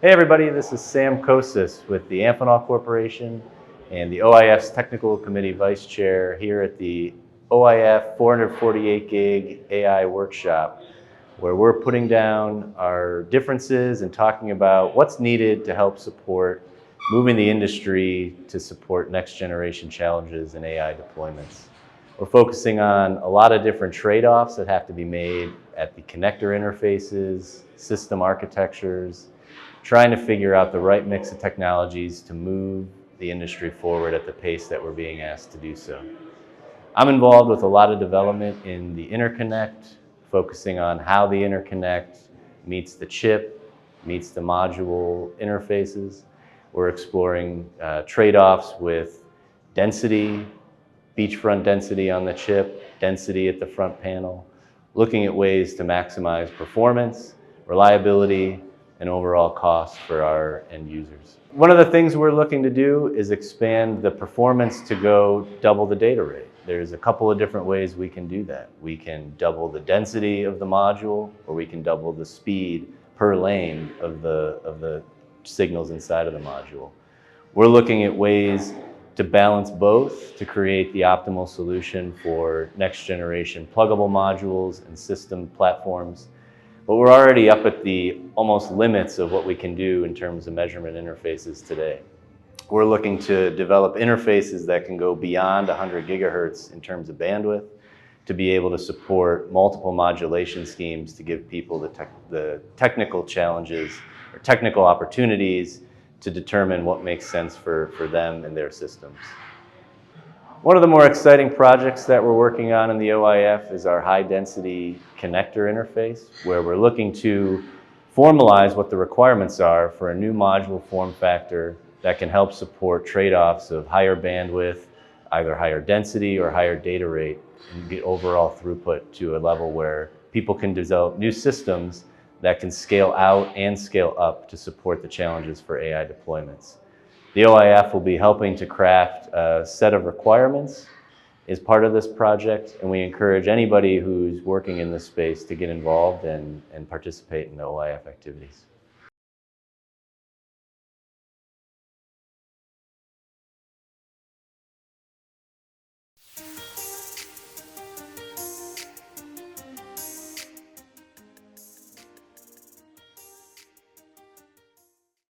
Hey everybody, this is Sam Kocsis with the Amphenol Corporation and the OIF's Technical Committee Vice Chair here at the OIF 448 gig AI workshop, where we're putting down our differences and talking about what's needed to help support moving the industry to support next generation challenges in AI deployments. We're focusing on a lot of different trade-offs that have to be made at the connector interfaces, system architectures, trying to figure out the right mix of technologies to move the industry forward at the pace that we're being asked to do so. I'm involved with a lot of development in the interconnect, focusing on how the interconnect meets the chip, meets the module interfaces. We're exploring trade-offs with density, beachfront density on the chip, density at the front panel, looking at ways to maximize performance, reliability, and overall cost for our end users. One of the things we're looking to do is expand the performance to go double the data rate. There's a couple of different ways we can do that. We can double the density of the module, or we can double the speed per lane of the signals inside of the module. We're looking at ways to balance both to create the optimal solution for next generation pluggable modules and system platforms. But we're already up at the almost limits of what we can do in terms of measurement interfaces today. We're looking to develop interfaces that can go beyond 100 gigahertz in terms of bandwidth to be able to support multiple modulation schemes to give people the technical challenges or technical opportunities to determine what makes sense for them and their systems. One of the more exciting projects that we're working on in the OIF is our high-density connector interface, where we're looking to formalize what the requirements are for a new module form factor that can help support trade-offs of higher bandwidth, either higher density or higher data rate, and get overall throughput to a level where people can develop new systems that can scale out and scale up to support the challenges for AI deployments. The OIF will be helping to craft a set of requirements as part of this project, and we encourage anybody who's working in this space to get involved and participate in the OIF activities.